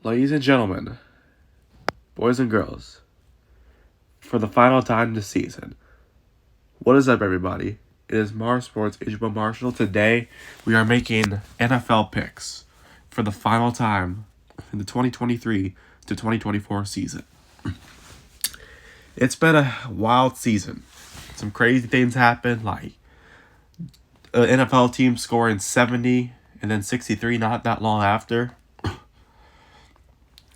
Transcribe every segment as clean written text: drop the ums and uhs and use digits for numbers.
Ladies and gentlemen, boys and girls, for the final time this season, what is up, everybody? It is Mars Sports, Ijbo Marshall. Today, we are making NFL picks for the final time in the 2023 to 2024 season. It's been a wild season. Some crazy things happened, like an NFL team scoring 70 and then 63 not that long after.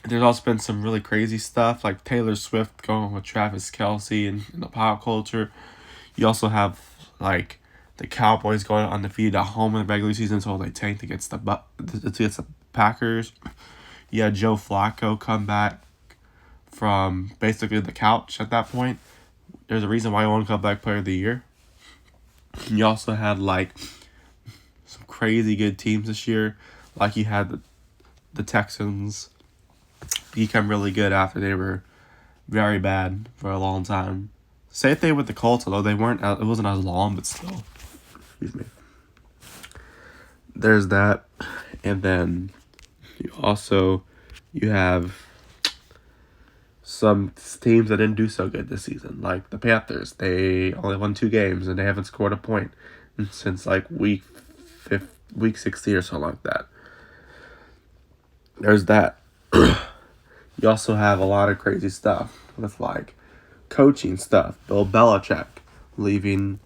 There's also been some really crazy stuff, like Taylor Swift going with Travis Kelce in the pop culture. You also have, like, the Cowboys going undefeated at home in the regular season until they tanked against the Packers. You had Joe Flacco come back from basically the couch at that point. There's a reason why he won comeback player of the year. You also had, like, some crazy good teams this year. Like, you had the Texans become really good after they were very bad for a long time. Same thing with the Colts, although they weren't. It wasn't as long, but still. Excuse me. There's that, and then you have some teams that didn't do so good this season, like the Panthers. They only won 2 games and they haven't scored a point since like week 16 or something like that. There's that. You also have a lot of crazy stuff with, like, coaching stuff. Bill Belichick leaving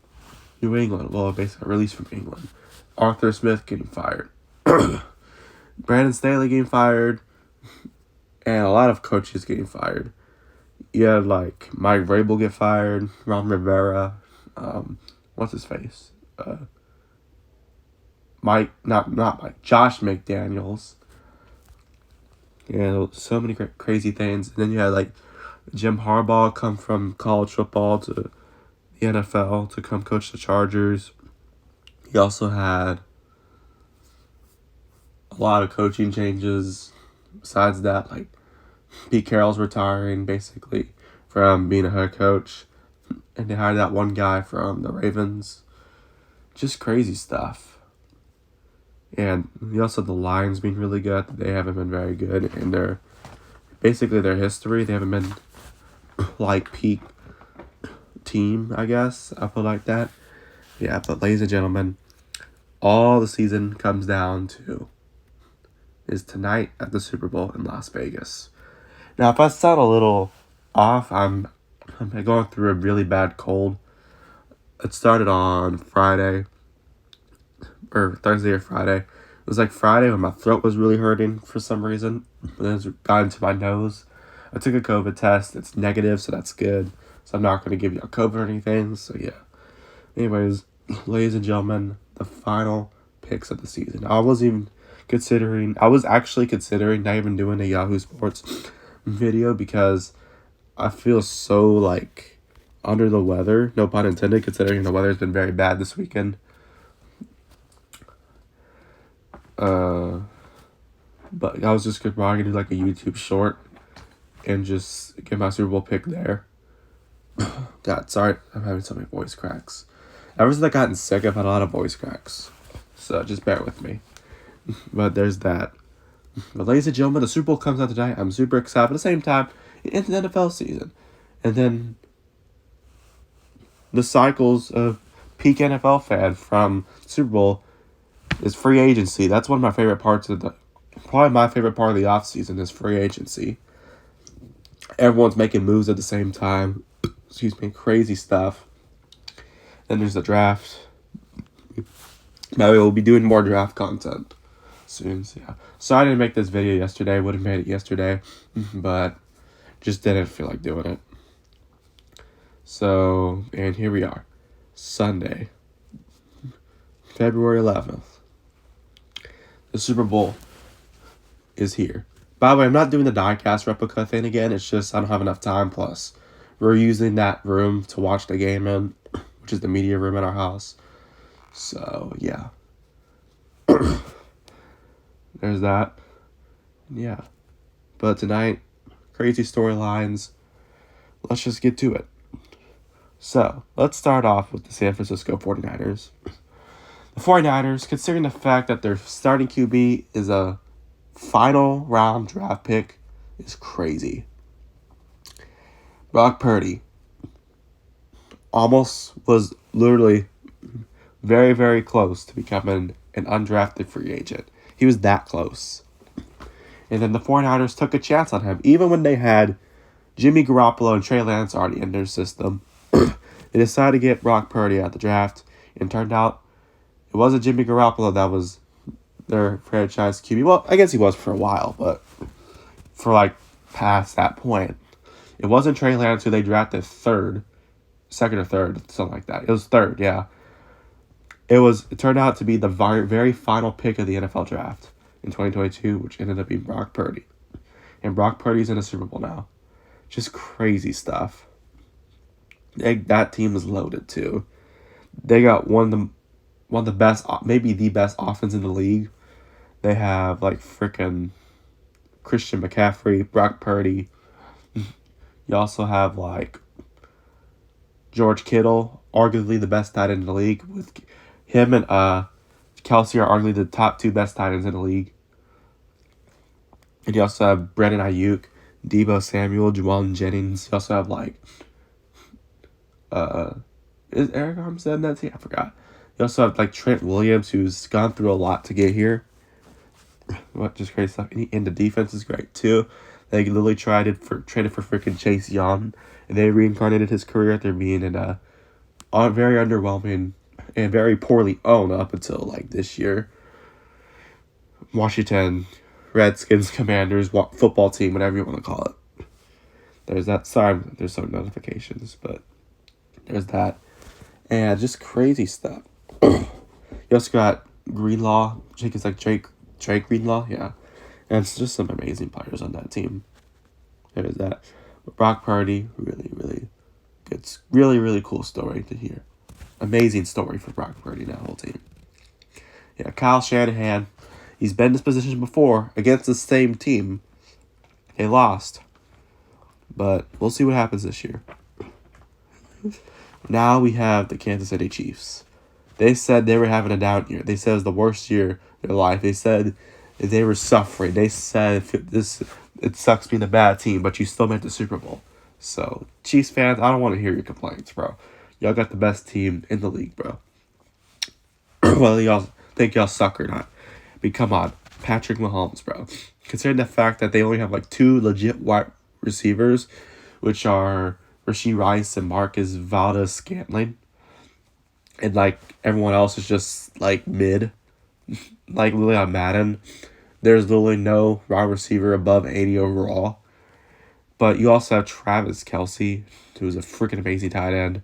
New England. Well, basically released from England. Arthur Smith getting fired. Brandon Staley getting fired. And a lot of coaches getting fired. You had, like, Mike Vrabel get fired. Ron Rivera. What's his face? Josh McDaniels. So many crazy things. And then you had, like, Jim Harbaugh come from college football to the NFL to come coach the Chargers. You also had a lot of coaching changes. Besides that, like, Pete Carroll's retiring, basically, from being a head coach. And they hired that one guy from the Ravens. Just crazy stuff. And you also have the Lions being really good. They haven't been very good in their history. They haven't been, like, peak team, I guess. I put it like that. Yeah, but ladies and gentlemen, all the season comes down to is tonight at the Super Bowl in Las Vegas. Now, if I sound a little off, I'm going through a really bad cold. It started on Friday. Or Thursday or Friday. It was like Friday when my throat was really hurting for some reason. But then it got into my nose. I took a COVID test. It's negative, so that's good. So I'm not going to give you a COVID or anything. So yeah. Anyways, ladies and gentlemen, the final picks of the season. I was actually considering not even doing a Yahoo Sports video because I feel so, like, under the weather. No pun intended, considering the weather's been very bad this weekend. But I was just probably gonna do, like, a YouTube short and just get my Super Bowl pick there. God, sorry, I'm having so many voice cracks. Ever since I've gotten sick, I've had a lot of voice cracks. So just bear with me. But there's that. But ladies and gentlemen, the Super Bowl comes out tonight. I'm super excited. At the same time, it's the NFL season. And then the cycles of peak NFL fan from Super Bowl is free agency. That's one of my favorite parts probably my favorite part of the offseason is free agency. Everyone's making moves at the same time. Crazy stuff. Then there's the draft. Maybe we'll be doing more draft content soon. So yeah. So I didn't make this video yesterday. Would have made it yesterday. But just didn't feel like doing it. So, and here we are. Sunday. February 11th. The Super Bowl is here. By the way, I'm not doing the diecast replica thing again. It's just I don't have enough time. Plus, we're using that room to watch the game in, which is the media room in our house. So, yeah. There's that. Yeah. But tonight, crazy storylines. Let's just get to it. So, let's start off with the San Francisco 49ers. The 49ers, considering the fact that their starting QB is a final round draft pick is crazy. Brock Purdy almost was literally very, very close to becoming an undrafted free agent. He was that close. And then the 49ers took a chance on him, even when they had Jimmy Garoppolo and Trey Lance already in their system. They decided to get Brock Purdy at the draft, and turned out it wasn't Jimmy Garoppolo that was their franchise QB. Well, I guess he was for a while, but for like past that point, it wasn't Trey Lance who they drafted second or third, something like that. It was third, yeah. It turned out to be the very final pick of the NFL draft in 2022, which ended up being Brock Purdy. And Brock Purdy's in a Super Bowl now. Just crazy stuff. That team is loaded too. They got one of the best, maybe the best offense in the league. They have like freaking Christian McCaffrey, Brock Purdy. You also have like George Kittle, arguably the best tight end in the league. With him and Kelsey are arguably the top two best tight ends in the league. And you also have Brandon Ayuk, Deebo Samuel, Juwan Jennings. You also have like is Eric Armstead in that team? I forgot. You also have like Trent Williams, who's gone through a lot to get here. What just crazy stuff. And the defense is great too. They literally traded for freaking Chase Young, and they reincarnated his career after being in a very underwhelming and very poorly owned up until like this year. Washington Redskins, Commanders, football team, whatever you want to call it. There's that. Sorry, there's some notifications, but there's that. And just crazy stuff. You also got Greenlaw. It's like Drake Greenlaw, yeah. And it's just some amazing players on that team. There's that. But Brock Purdy, really, really good. Really, really cool story to hear. Amazing story for Brock Purdy and that whole team. Yeah, Kyle Shanahan. He's been in this position before against the same team. They lost. But we'll see what happens this year. Now we have the Kansas City Chiefs. They said they were having a down year. They said it was the worst year of their life. They said they were suffering. They said it sucks being a bad team, but you still made the Super Bowl. So, Chiefs fans, I don't want to hear your complaints, bro. Y'all got the best team in the league, bro. Whether y'all think y'all suck or not. But come on, Patrick Mahomes, bro. Considering the fact that they only have like two legit wide receivers, which are Rashee Rice and Marcus Valdes-Scantling. And like everyone else is just like mid. Like literally on Madden, there's literally no wide receiver above 80 overall. But you also have Travis Kelce, who's a freaking amazing tight end.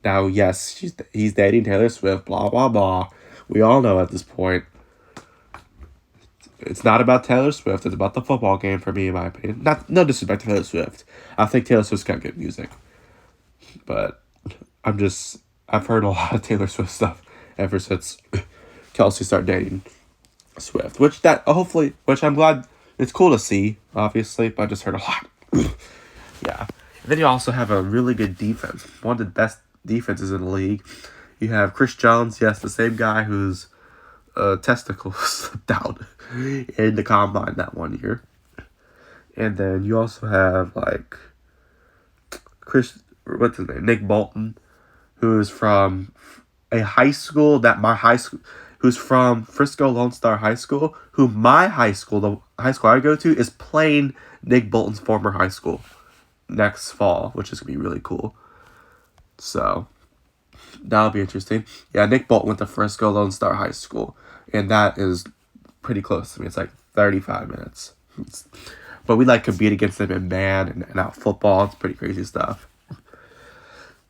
Now, yes, he's dating Taylor Swift, blah, blah, blah. We all know at this point. It's not about Taylor Swift. It's about the football game for me, in my opinion. No disrespect to Taylor Swift. I think Taylor Swift's got good music. But I've heard a lot of Taylor Swift stuff ever since Kelsey started dating Swift. Which I'm glad, it's cool to see, obviously, but I just heard a lot. Yeah. And then you also have a really good defense. One of the best defenses in the league. You have Chris Jones, yes, the same guy whose testicles slipped out in the combine that one year. And then you also have like Nick Bolton, who's from a high school who's from Frisco Lone Star High School, who my high school, the high school I go to, is playing Nick Bolton's former high school next fall, which is going to be really cool. So, that'll be interesting. Yeah, Nick Bolton went to Frisco Lone Star High School, and that is pretty close to me. It's like 35 minutes. But we like compete against them in band and out football. It's pretty crazy stuff.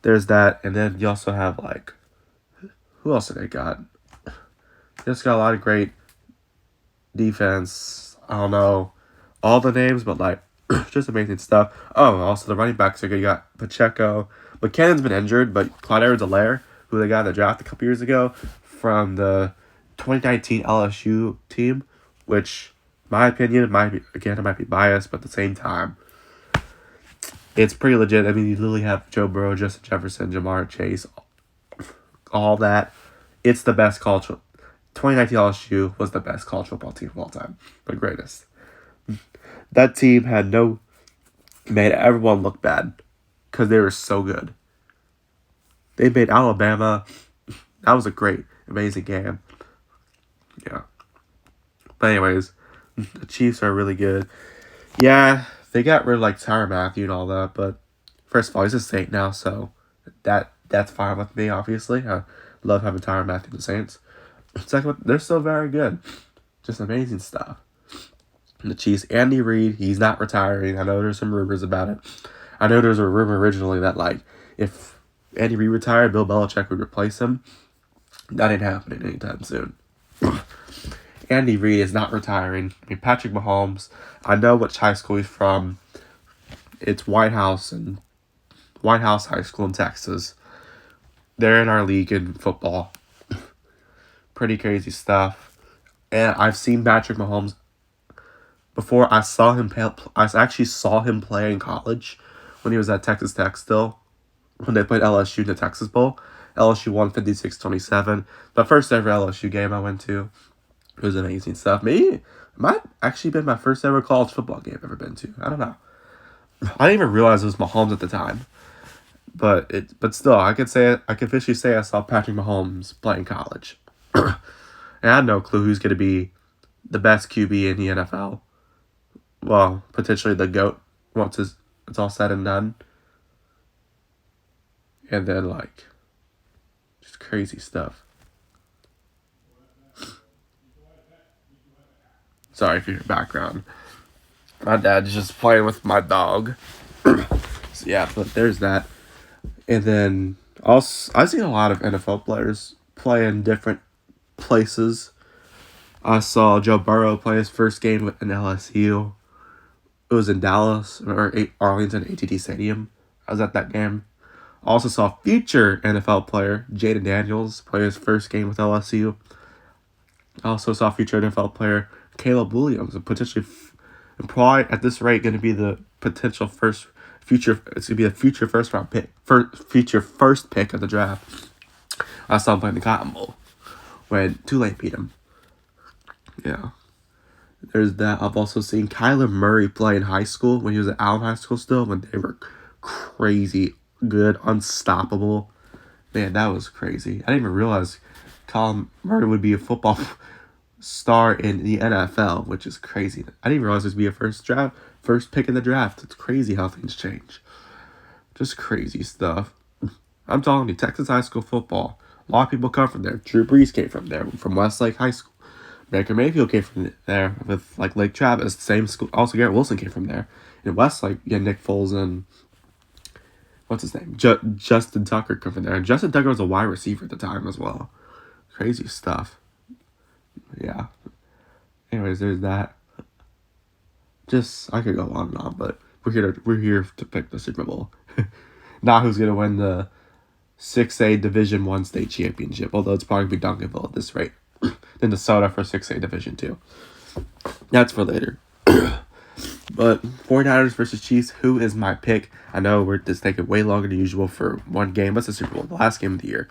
There's that, and then you also have like, who else did they got? Just got a lot of great defense. I don't know all the names, but like just amazing stuff. Oh, also the running backs are good. You got Pacheco. McKinnon's been injured, but Clyde Edwards-Helaire, who they got in the draft a couple years ago from the 2019 LSU team, which, in my opinion, I might be biased, but at the same time, it's pretty legit. I mean, you literally have Joe Burrow, Justin Jefferson, Jamar Chase, all that. It's the best college. 2019 LSU was the best college football team of all time. The greatest. That team made everyone look bad because they were so good. They made Alabama. That was a great, amazing game. Yeah. But anyways, the Chiefs are really good. Yeah, they got rid of like Tyrann Mathieu and all that, but first of all, he's a Saint now, so that's fine with me. Obviously, I love having Tyrann Mathieu in the Saints. Second, they're still very good, just amazing stuff. And the Chiefs, Andy Reid, he's not retiring. I know there's some rumors about it. I know there's a rumor originally that like if Andy Reid retired, Bill Belichick would replace him. That ain't happening anytime soon. Andy Reid is not retiring. I mean, Patrick Mahomes, I know which high school he's from. It's White House High School in Texas. They're in our league in football. Pretty crazy stuff. And I've seen Patrick Mahomes before. I actually saw him play in college when he was at Texas Tech still. When they played LSU in the Texas Bowl. LSU won 56-27. The first ever LSU game I went to. It was amazing stuff. Maybe it might actually been my first ever college football game I've ever been to. I don't know. I didn't even realize it was Mahomes at the time. But still, I could officially say I saw Patrick Mahomes play in college. And I had no clue who's going to be the best QB in the NFL. Well, potentially the GOAT once it's all said and done. And then, like, just crazy stuff. Sorry for your background. My dad's just playing with my dog. So, yeah, but there's that. And then, also, I've seen a lot of NFL players play in different places. I saw Joe Burrow play his first game in LSU. It was in Dallas, or Arlington AT&T Stadium. I was at that game. I also saw future NFL player Jaden Daniels play his first game with LSU. I also saw future NFL player Caleb Williams, potentially, probably at this rate, going to be the potential future first round pick, future first pick of the draft. I saw him playing the Cotton Bowl when Tulane beat him. Yeah. There's that. I've also seen Kyler Murray play in high school when he was at Allen High School still, when they were crazy good, unstoppable. Man, that was crazy. I didn't even realize Kyler Murray would be a football star in the NFL, which is crazy. I didn't even realize this would be a first pick in the draft. It's crazy how things change. Just crazy stuff. I'm telling you, Texas high school football, a lot of people come from there. Drew Brees came from there, from Westlake High School. Baker Mayfield came from there with like Lake Travis, same school. Also, Garrett Wilson came from there. In Westlake, you had Nick Foles and what's his name? Justin Tucker come from there. And Justin Tucker was a wide receiver at the time as well. Crazy stuff. Yeah. Anyways, there's that. Just I could go on and on, but we're here to pick the Super Bowl. Not who's gonna win the 6A Division I state championship, although it's probably be Duncanville at this rate. Then DeSoto for 6A Division 2. That's for later. But 49ers versus Chiefs, who is my pick? I know we're just taking way longer than usual for one game. What's the Super Bowl? The last game of the year.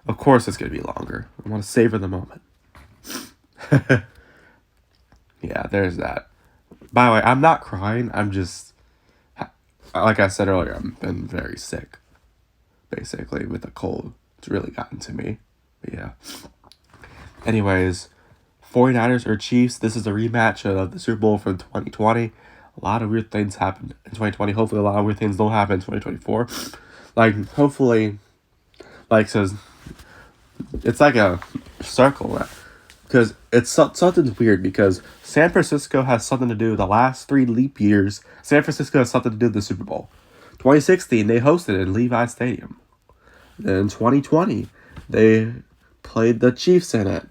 Of course it's going to be longer. I want to savor the moment. Yeah, there's that. By the way, I'm not crying. I'm just, like I said earlier, I've been very sick. Basically, with a cold. It's really gotten to me. But yeah. Anyways, 49ers or Chiefs, this is a rematch of the Super Bowl from 2020. A lot of weird things happened in 2020. Hopefully a lot of weird things don't happen in 2024. Like, hopefully, like, says, it's like a circle. Because it's something weird, because San Francisco has something to do with the last 3 leap years. San Francisco has something to do with the Super Bowl. 2016, they hosted it in Levi Stadium. Then 2020, they played the Chiefs in it.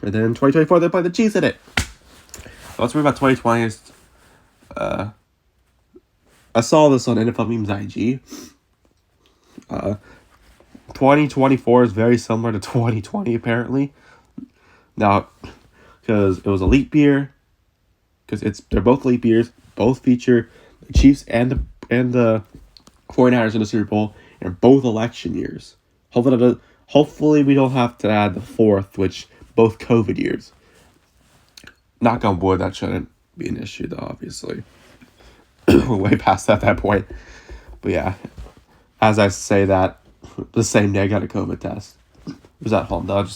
And then in 2024, they played the Chiefs in it. What's weird about 2020 is, I saw this on NFL Memes IG. 2024 is very similar to 2020, apparently. Now, because it was a leap year, because they're both leap years, both feature the Chiefs and the 49ers in the Super Bowl, and both election years. Hopefully we don't have to add the fourth, which both COVID years. Knock on wood, that shouldn't. be an issue, though, obviously. We're way past that point. But yeah, as I say that, the same day I got a COVID test. It was at home, though.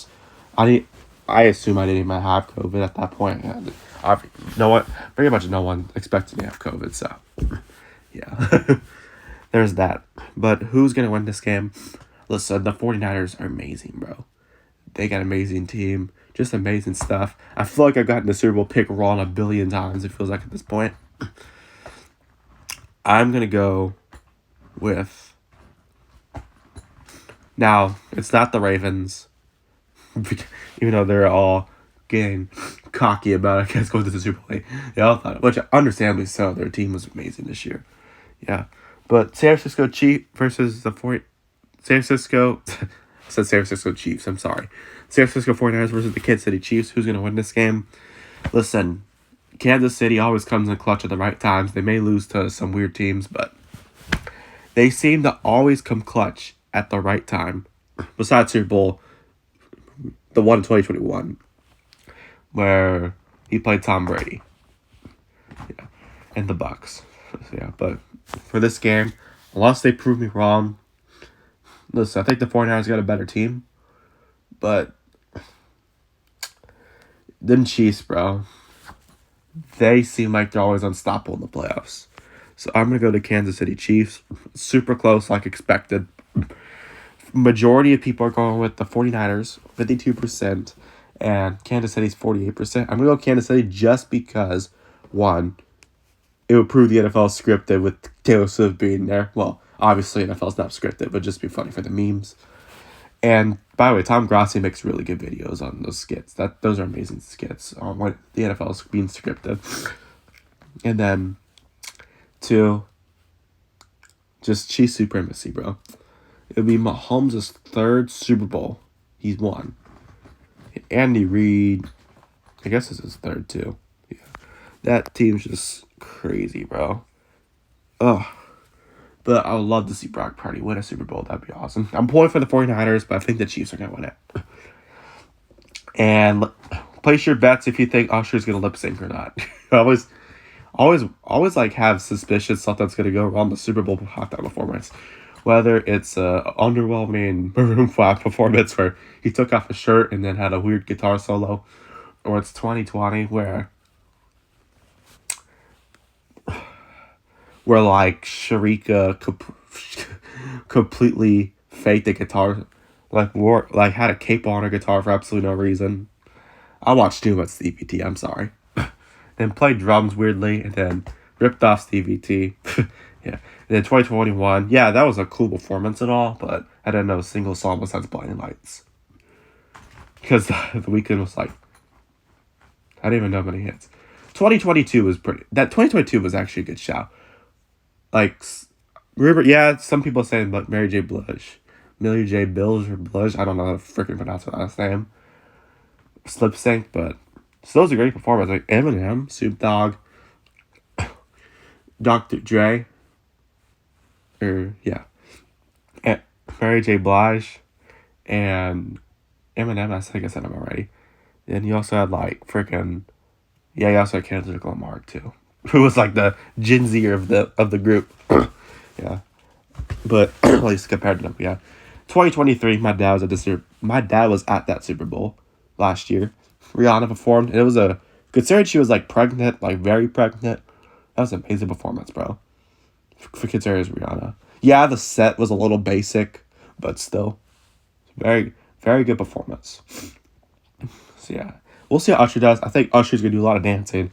I assume I didn't even have COVID at that point. And pretty much no one expected me to have COVID, so yeah. There's that. But who's going to win this game? Listen, the 49ers are amazing, bro. They got an amazing team. Just amazing stuff. I feel like I've gotten the Super Bowl pick wrong a billion times, it feels like at this point. I'm going to go with... Now, it's not the Ravens. Even though they're all getting cocky about it, guys going to the Super Bowl. They all thought it, which understandably so. Their team was amazing this year. Yeah. But San Francisco Chiefs versus the San Francisco... I said San Francisco Chiefs, I'm sorry. San Francisco 49ers versus the Kansas City Chiefs. Who's going to win this game? Listen, Kansas City always comes in clutch at the right times. They may lose to some weird teams, but they seem to always come clutch at the right time. Besides Super Bowl, the one in 2021, where he played Tom Brady. Yeah, and the Bucks. Yeah, but for this game, unless they prove me wrong, listen, I think the 49ers got a better team, but them Chiefs, bro, they seem like they're always unstoppable in the playoffs. So I'm going to go to Kansas City Chiefs. Super close, like expected. Majority of people are going with the 49ers, 52%, and Kansas City's 48%. I'm going to go Kansas City just because, one, it would prove the NFL scripted with Taylor Swift being there. Well, obviously NFL's not scripted, but just be funny for the memes. And by the way, Tom Grassi makes really good videos on those skits. Those are amazing skits on what the NFL is being scripted. And then, two, just Chiefs supremacy, bro. It'll be Mahomes' third Super Bowl he's won. Andy Reid, I guess this is his third too. Yeah, that team's just crazy, bro. Ugh. But I would love to see Brock Purdy win a Super Bowl. That'd be awesome. I'm pulling for the 49ers, but I think the Chiefs are going to win it. And place your bets if you think Usher's going to lip sync or not. always like have suspicious stuff that's going to go wrong the Super Bowl halftime performance. Whether it's a underwhelming Maroon 5 performance where he took off his shirt and then had a weird guitar solo, or it's 2020 where like Sharika completely faked the guitar, like had a cape on her guitar for absolutely no reason. I watched too much Stevie T, I'm sorry. Then played drums weirdly and then ripped off Stevie T. Yeah. And then 2021, yeah, that was a cool performance and all, but I didn't know a single song besides Blinding Lights. Because the Weeknd was like, I didn't even know how many hits. 2022 was that 2022 was actually a good shout. Like, yeah, some people say but Mary J. Blige. Millie J. Bilge or Blige, I don't know how to freaking pronounce her last name. Slip sync, but still was a great performance. Like Eminem, Snoop Dogg, Dr. Dre, and Mary J. Blige, and Eminem, I think I said him already. And you also had like freaking, yeah, you also had Kendrick Lamar too, who was like the Gen Z of the group. Yeah, but at least compared to them, yeah. 2023, my dad was at that Super Bowl last year. Rihanna performed, and it was considering she was like pregnant, like very pregnant. That was an amazing performance, bro. For considering it was Rihanna. Yeah, the set was a little basic, but still, very, very good performance. So yeah, we'll see how Usher does. I think Usher's gonna do a lot of dancing.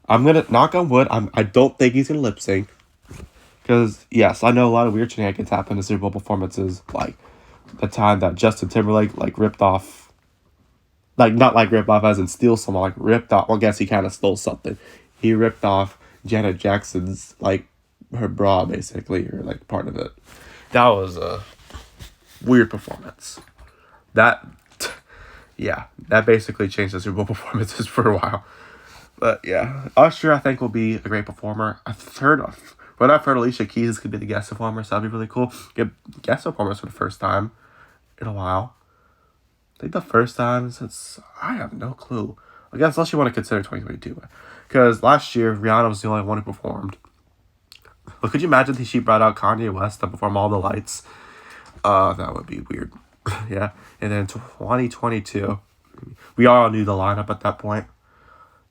I'm gonna knock on wood. I don't think he's gonna lip sync. Because, yes, I know a lot of weird shenanigans happen in Super Bowl performances, like the time that Justin Timberlake, like, ripped off, like, not like rip off as in steal someone, like, ripped off, well, I guess he kind of stole something. He ripped off Janet Jackson's, like, her bra, basically, or, like, part of it. That was a weird performance. That basically changed the Super Bowl performances for a while. But, yeah, Usher, I think, will be a great performer. When I've heard Alicia Keys could be the guest performer, so that'd be really cool. Get guest performers for the first time in a while. I think the first time since I have no clue. I guess unless you want to consider 2022. Because last year, Rihanna was the only one who performed. But could you imagine if she brought out Kanye West to perform All the Lights? That would be weird. Yeah. And then 2022, we all knew the lineup at that point.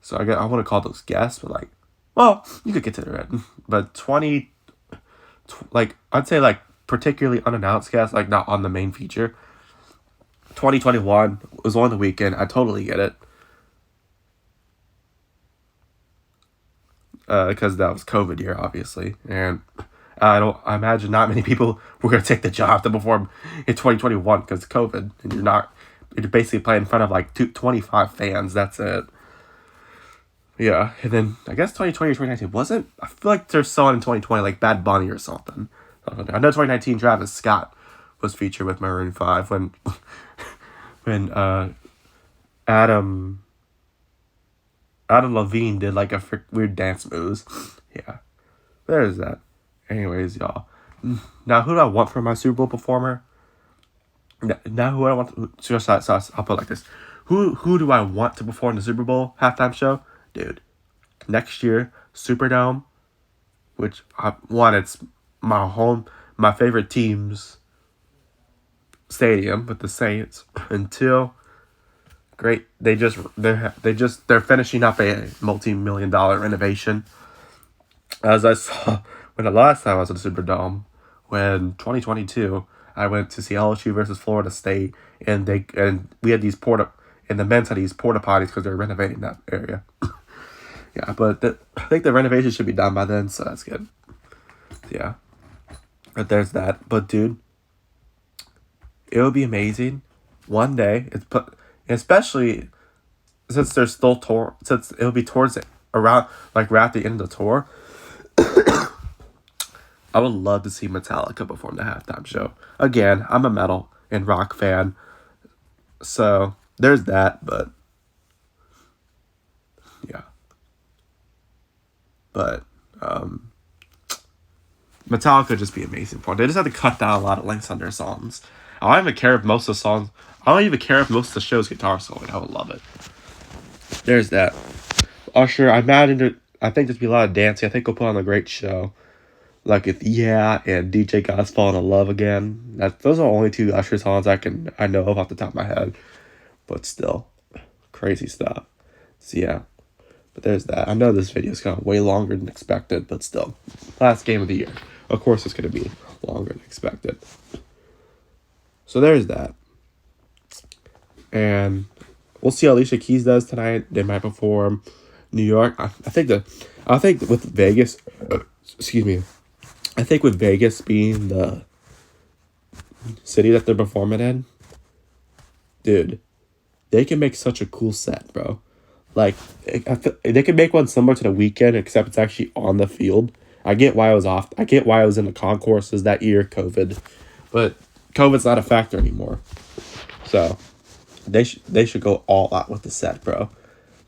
So I want to call those guests, but like, well, you could consider it. But I'd say like particularly unannounced guests, like not on the main feature. 2021 was on the weekend. I totally get it. Because that was COVID year, obviously. And I imagine not many people were going to take the job to perform in 2021 because of COVID. And you're basically playing in front of like 25 fans. That's it. Yeah. And then I guess 2020 or 2019 wasn't, I feel like there's someone in 2020 like Bad Bunny or something. I know 2019 Travis Scott was featured with Maroon 5 when Adam Levine did like a weird dance moves. Yeah. There's that. Anyways, y'all. Now, who do I want for my Super Bowl performer? Now, who I want to... So I'll put it like this. Who do I want to perform the Super Bowl halftime show? Dude. Next year, Superdome, which, it's my favorite team's stadium with the Saints. And two, great. They're finishing up a multi-million-dollar renovation. As I saw when the last time I was at the Superdome, when 2022, I went to see LSU versus Florida State, and we had the men's had these porta potties because they're renovating that area. Yeah, but I think the renovation should be done by then, so that's good. Yeah, but there's that. But dude, it would be amazing one day. Especially since there's still tour, since it'll be towards around like right at the end of the tour. I would love to see Metallica perform the halftime show. Again, I'm a metal and rock fan, so there's that. But yeah, but Metallica would just be amazing for. They just have to cut down a lot of lengths on their songs. I don't even care if most of the songs. I don't even care if most of the show's guitar solo. I would love it. There's that. Usher, I think there'd be a lot of dancing. I think we'll put on a great show. Like with Yeah and DJ God's Falling in Love Again. Those are the only two Usher songs I know of off the top of my head. But still, crazy stuff. So yeah, but there's that. I know this video is kind of way longer than expected, but still, last game of the year. Of course, it's going to be longer than expected. So there's that. And we'll see how Alicia Keys does tonight. They might perform New York. I think with Vegas, excuse me. I think with Vegas being the city that they're performing in, dude, they can make such a cool set, bro. Like, they can make one similar to The Weeknd, except it's actually on the field. I get why I was off. I get why I was in the concourses that year, COVID. But COVID's not a factor anymore. So, they should go all out with the set, bro.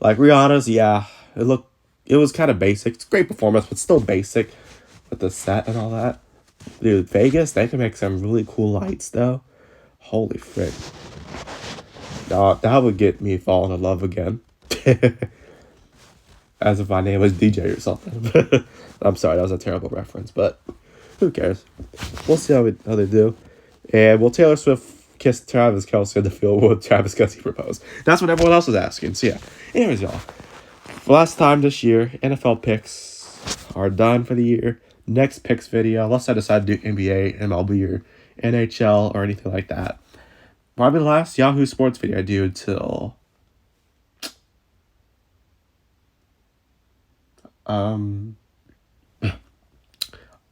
Like, Rihanna's, yeah, it was kind of basic. It's a great performance, but still basic. With the set and all that. Dude, Vegas, they can make some really cool lights, though. Holy frick. That would get me falling in love again. As if my name was DJ or something. I'm sorry, that was a terrible reference, but who cares? We'll see how they do. And will Taylor Swift kiss Travis Kelce in the field? Will Travis Kelce propose? That's what everyone else is asking. So yeah. Anyways, y'all. For last time this year, NFL picks are done for the year. Next picks video, unless I decide to do NBA, MLB, or NHL, or anything like that. Probably the last Yahoo Sports video I do until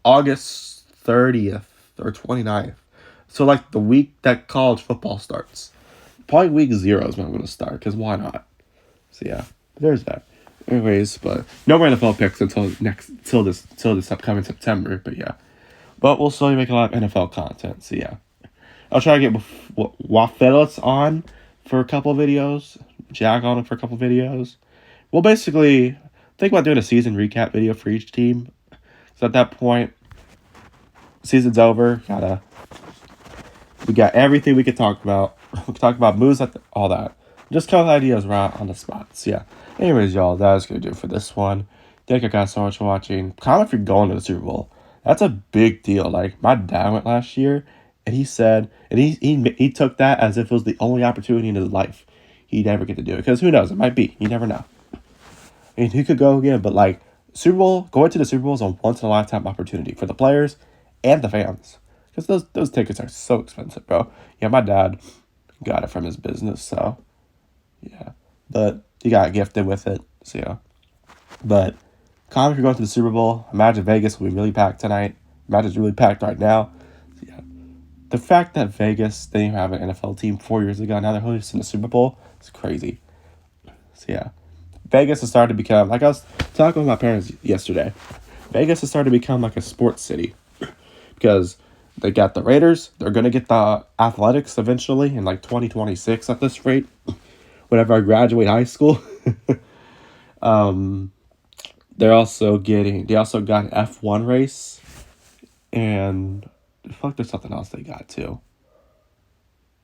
August 30th or 29th. So like the week that college football starts. Probably week 0 is when I'm going to start, because why not? So yeah, there's that. Anyways, but no more NFL picks until this upcoming September. But yeah, but we'll slowly make a lot of NFL content. So yeah, I'll try to get Phillips on for a couple of videos, Jack on for a couple of videos. We'll basically think about doing a season recap video for each team. So at that point, season's over. We got everything we could talk about. We can talk about moves, all that. just come with ideas right on the spot. So yeah. Anyways, y'all, that is gonna do it for this one. Thank you guys so much for watching. Comment if you're going to the Super Bowl. That's a big deal. Like my dad went last year, and he said, and he took that as if it was the only opportunity in his life he'd ever get to do it. Because who knows? It might be. You never know. I mean, he could go again, but like Super Bowl, going to the Super Bowl is a once in a lifetime opportunity for the players and the fans. Because those tickets are so expensive, bro. Yeah, my dad got it from his business, so yeah. But he got gifted with it, so yeah. But comment if you're going to the Super Bowl. Imagine Vegas will be really packed tonight. Imagine it's really packed right now. So yeah. The fact that Vegas didn't even have an NFL team 4 years ago, now they're hosting the Super Bowl, it's crazy. So yeah. Vegas has started to become, like I was talking with my parents yesterday, Vegas has started to become like a sports city. Because they got the Raiders. They're going to get the Athletics eventually in like 2026 at this rate. Whenever I graduate high school. They also got an F1 race. And there's something else they got too.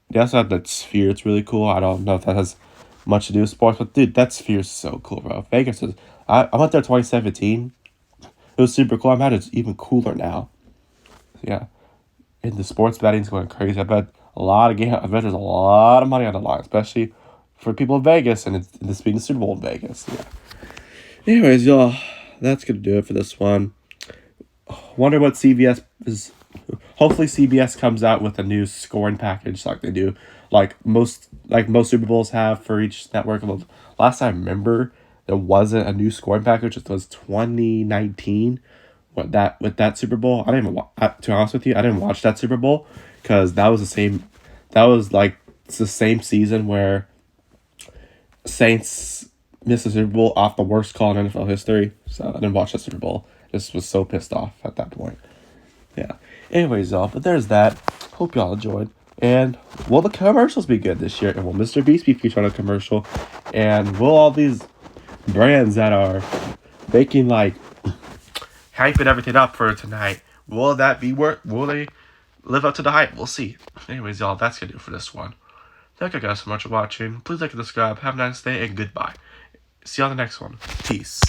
They also have that Sphere. It's really cool. I don't know if that has much to do with sports, but dude, that Sphere is so cool, bro. Vegas is. I went there 2017. It was super cool. I imagine it's even cooler now. Yeah. And the sports betting's going crazy. I bet there's a lot of money on the line, especially for people in Vegas, and this being the Super Bowl in Vegas. Yeah. Anyways, y'all, that's gonna do it for this one. Wonder what CBS is. Hopefully, CBS comes out with a new scoring package like they do, like most Super Bowls have for each network. Last I remember, there wasn't a new scoring package. It was 2019. With that Super Bowl, I didn't even to be honest with you, I didn't watch that Super Bowl because that was the same. That was like it's the same season where Saints missed the Super Bowl off the worst call in NFL history. So I didn't watch that Super Bowl. Just was so pissed off at that point. Yeah. Anyways, y'all, but there's that. Hope y'all enjoyed. And will the commercials be good this year? And will Mr. Beast be featured on a commercial? And will all these brands that are making like hyping everything up for tonight, will they live up to the hype? We'll see. Anyways, y'all, that's gonna do it for this one. Thank you guys so much for watching. Please like and subscribe. Have a nice day and goodbye. See you on the next one. Peace.